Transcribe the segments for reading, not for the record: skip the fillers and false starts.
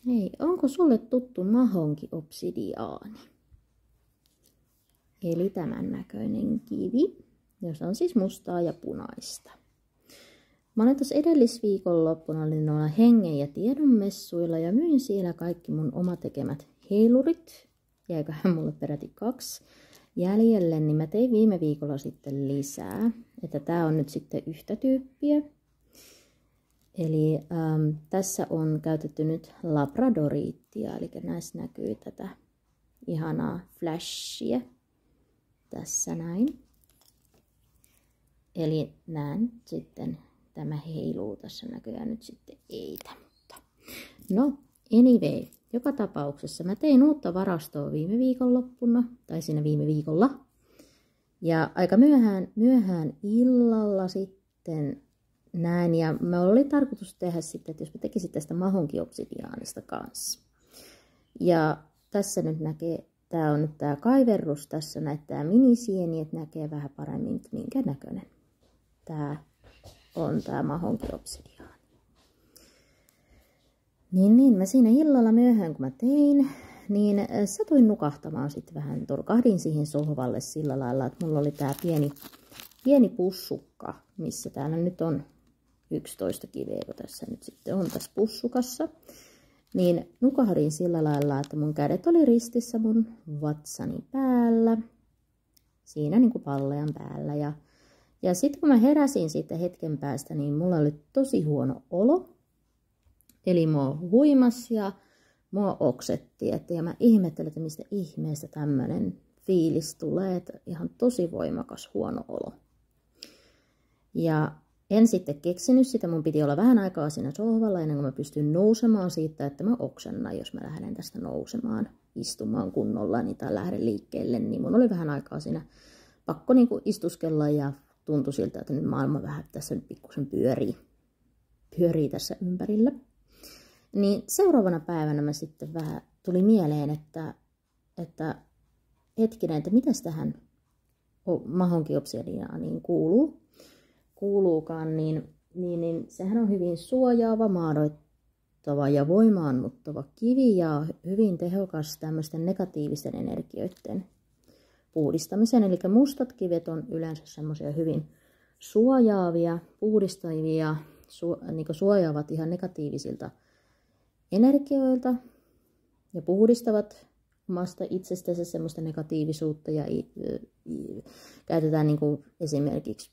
Hei, onko sulle tuttu mahonki-obsidiaani? Eli tämän näköinen kivi, jossa on siis mustaa ja punaista. Mä olin tuossa edellisviikonloppuna noilla hengen ja tiedon messuilla ja myin siellä kaikki mun omatekemät heilurit. Jäiköhän mulle peräti 2 jäljelle, niin mä tein viime viikolla sitten lisää. Että tää on nyt sitten yhtä tyyppiä. Eli tässä on käytetty nyt labradoriittia, eli näissä näkyy tätä ihanaa flashia tässä näin. Eli näen sitten, tämä heiluu tässä näköjään nyt sitten eitä. Mutta no, anyway, joka tapauksessa mä tein uutta varastoa viime viikonloppuna, tai siinä viime viikolla. Ja aika myöhään illalla sitten näin, ja mä oli tarkoitus tehdä sitten, että jos mä tekisin tästä mahonki-obsidiaanista kanssa. Ja tässä nyt näkee, tää on nyt tää kaiverrus, tässä näyttää minisieni, että näkee vähän paremmin, minkä näköinen tää on tää mahonki-obsidiaani. Niin, mä siinä illalla myöhään kun mä tein, niin satuin nukahtamaan sitten vähän, torkahdin siihen sohvalle sillä lailla, että mulla oli tää pieni pussukka, missä täällä nyt on 11 kiveä, kun tässä nyt sitten on tässä pussukassa. Niin nukahdin sillä lailla, että mun kädet oli ristissä mun vatsani päällä. Siinä niin kuin pallean päällä. Ja sitten kun mä heräsin sitten hetken päästä, niin mulla oli tosi huono olo. Eli mua huimas ja mua oksetti. Ja mä ihmettelin, että mistä ihmeestä tämmönen fiilis tulee. Että ihan tosi voimakas huono olo. Ja en sitten keksinyt sitä, mun piti olla vähän aikaa siinä sohvalla ennen kuin mä pystyn nousemaan siitä, että mä oksennan, jos mä lähden tästä nousemaan, istumaan kunnolla tai lähden liikkeelle, niin mun oli vähän aikaa siinä pakko niin kuin istuskella ja tuntui siltä, että nyt maailma vähän tässä nyt pikkusen pyörii tässä ympärillä. Niin seuraavana päivänä mä sitten vähän tuli mieleen, että hetkinen, että mitäs tähän mahonki-obsidiaaniin kuuluukaan, niin sehän on hyvin suojaava, maadoittava ja voimaannuttava kivi ja hyvin tehokas tämmöisten negatiivisten energioiden puhdistamiseen. Eli mustat kivet on yleensä semmoisia hyvin suojaavia, puhdistavia, niin suojaavat ihan negatiivisilta energioilta ja puhdistavat omasta itsestänsä semmoista negatiivisuutta ja käytetään niin kuin esimerkiksi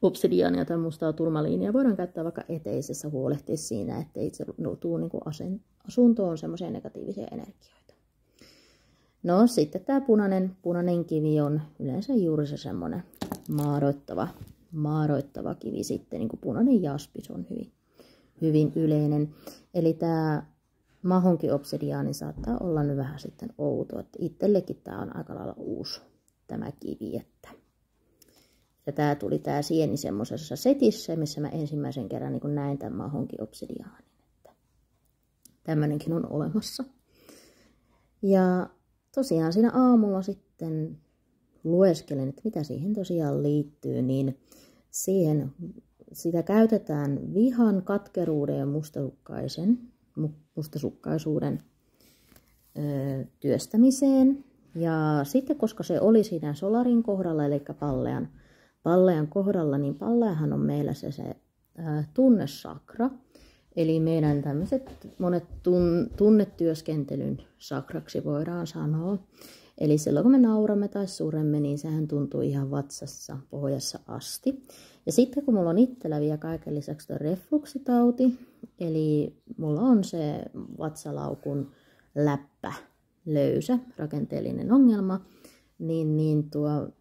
obsidiaania tai mustaa turmaliinia voidaan käyttää vaikka eteisessä, huolehtia siinä, ettei itse tule niin asuntoon semmoisia negatiivisia energioita. No sitten tämä punainen kivi on yleensä juuri se semmoinen maadoittava kivi sitten, niin kuin punainen jaspis on hyvin yleinen. Eli tämä mahonki-obsidiaani saattaa olla nyt vähän sitten outo, että itsellekin tämä on aika lailla uusi tämä kivi, että ja tää tuli tää sieni semmoisessa setissä, missä mä ensimmäisen kerran niin näin tämän mahonki-obsidiaanin. Että tämmönenkin on olemassa. Ja tosiaan siinä aamulla sitten lueskelin, että mitä siihen tosiaan liittyy, niin sitä käytetään vihan, katkeruuden ja mustasukkaisuuden työstämiseen. Ja sitten koska se oli siinä solarin kohdalla, eli pallean kohdalla, niin palleahan on meillä se tunnesakra. Eli meidän tämmöiset monet tunnetyöskentelyn sakraksi voidaan sanoa. Eli silloin kun me nauramme tai suremme, niin sehän tuntuu ihan vatsassa, pohjassa asti. Ja sitten kun mulla on itsellä vielä kaiken lisäksi tuo refluksitauti, eli mulla on se vatsalaukun läppä löysä, rakenteellinen ongelma, niin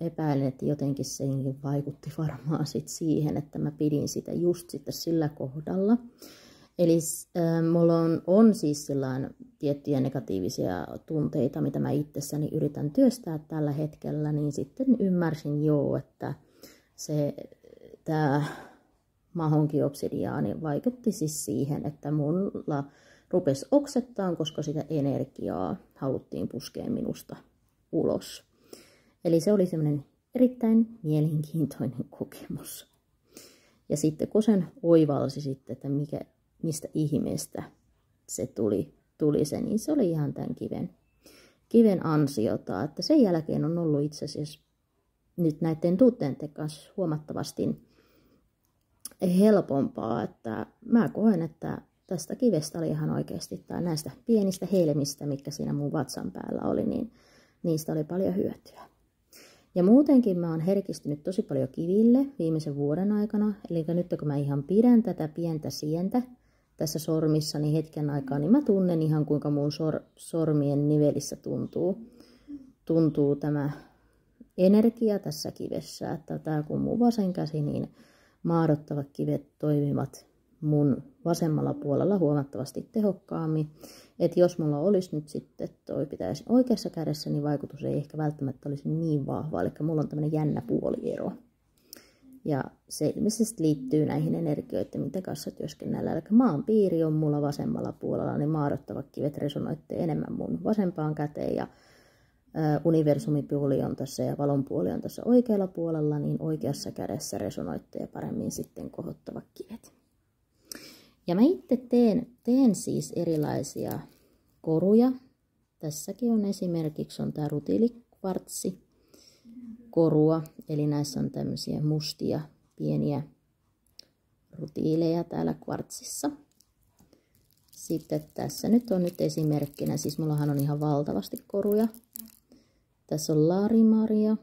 epäilen, että jotenkin se vaikutti varmaan sit siihen, että mä pidin sitä just sitten sillä kohdalla. Eli mulla on siis sillain tiettyjä negatiivisia tunteita, mitä mä itsessäni yritän työstää tällä hetkellä, niin sitten ymmärsin että tämä mahonki-obsidiaani vaikutti siis siihen, että mulla rupesi oksettaan, koska sitä energiaa haluttiin puskea minusta ulos. Eli se oli semmoinen erittäin mielenkiintoinen kokemus. Ja sitten kun sen oivalsi sitten, että mistä ihmeestä se tuli se, niin se oli ihan tämän kiven ansiota. Että sen jälkeen on ollut itse asiassa nyt näiden tuotteiden kanssa huomattavasti helpompaa, että mä koen, että tästä kivestä oli ihan oikeasti, tai näistä pienistä helmistä, mitkä siinä mun vatsan päällä oli, niin niistä oli paljon hyötyä. Ja muutenkin mä oon herkistynyt tosi paljon kiville viimeisen vuoden aikana, eli nyt kun mä ihan pidän tätä pientä sientä tässä sormissani hetken aikaa, niin mä tunnen ihan kuinka mun sormien nivelissä tuntuu tämä energia tässä kivessä, että tää kun mun vasen käsi, niin maadottavat kivet toimivat mun vasemmalla puolella huomattavasti tehokkaammin. Että jos mulla olisi nyt sitten toi pitäisi oikeassa kädessä, niin vaikutus ei ehkä välttämättä olisi niin vahva. Eli mulla on tämmöinen jännä puoliero. Ja se ilmeisesti liittyy näihin energioiden, mitä kanssa työskennellään. Eli maan piiri on mulla vasemmalla puolella, niin maadottavat kivet resonoitte enemmän mun vasempaan käteen. Ja universumipuoli on tässä ja valon puoli on tässä oikealla puolella, niin oikeassa kädessä resonoitte ja paremmin sitten kohottavat kivet. Ja mä itse teen siis erilaisia koruja. Tässäkin on esimerkiksi tämä rutiilikvartsi korua, eli näissä on tämmöisiä mustia pieniä rutiileja täällä kvartsissa. Sitten tässä nyt on esimerkkinä, siis mullahan on ihan valtavasti koruja. Tässä on Larimaria,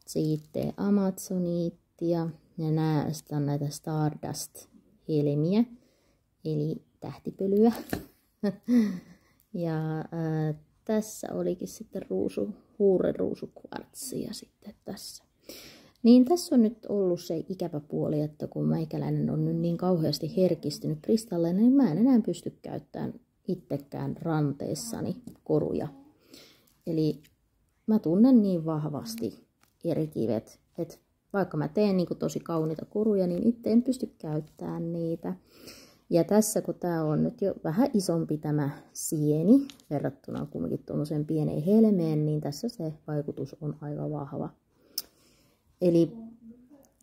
sitten Amazoniittia ja näistä on näitä Stardust-helmiä, eli tähtipölyä. Ja tässä olikin sitten huureruusukvartsia sitten tässä. Niin tässä on nyt ollut se ikävä puoli, että kun meikäläinen on nyt niin kauheasti herkistynyt kristalleina, niin mä en enää pysty käyttämään itsekään ranteissani koruja. Eli mä tunnen niin vahvasti eri kivet, että vaikka mä teen niin kuin tosi kauniita koruja, niin itse en pysty käyttämään niitä. Ja tässä kun tää on nyt jo vähän isompi tämä sieni, verrattuna kumminkin tuommoiseen pieneen helmeen, niin tässä se vaikutus on aika vahva. Eli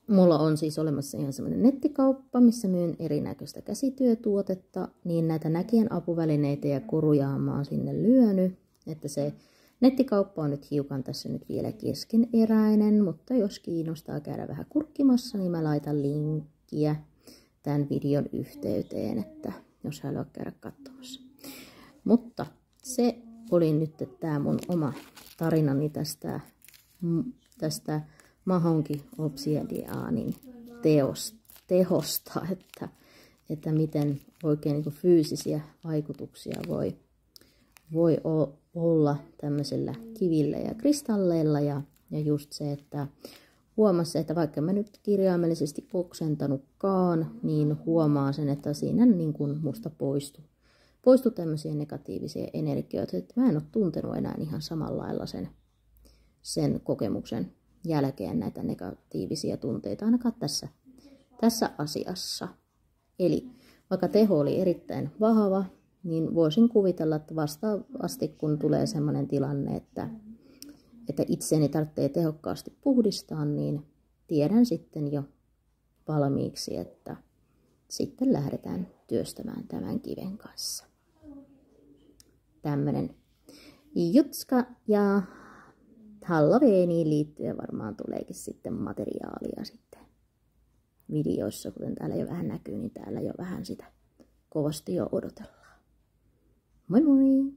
mulla on siis olemassa ihan semmoinen nettikauppa, missä myyn erinäköistä käsityötuotetta, niin näitä näkijän apuvälineitä ja koruja mä oon sinne lyönyt, että se nettikauppa on nyt hiukan tässä nyt vielä keskeneräinen, mutta jos kiinnostaa käydä vähän kurkkimassa, niin mä laitan linkkiä tämän videon yhteyteen, että jos haluaa käydä katsomassa. Mutta se oli nyt tämä mun oma tarinani tästä Mahonki Obsidianin tehosta, että miten oikein niin kuin fyysisiä vaikutuksia voi olla tämmöisellä kivillä ja kristalleilla ja just se, että huomasi, että vaikka mä nyt kirjaimellisesti oksentanutkaan, niin huomaa sen, että siinä niin kuin musta poistui tämmöisiä negatiivisia energioita, että mä en ole tuntenut enää ihan samalla lailla sen kokemuksen jälkeen näitä negatiivisia tunteita, ainakaan tässä asiassa. Eli vaikka teho oli erittäin vahva, niin voisin kuvitella, että vastaavasti kun tulee sellainen tilanne, että itseäni tarvitsee tehokkaasti puhdistaa, niin tiedän sitten jo valmiiksi, että sitten lähdetään työstämään tämän kiven kanssa. Tämmönen jutska ja Halloweeniin liittyen varmaan tuleekin sitten materiaalia sitten videoissa, kuten täällä jo vähän näkyy, niin täällä jo vähän sitä kovasti jo odotellaan. Moi moi!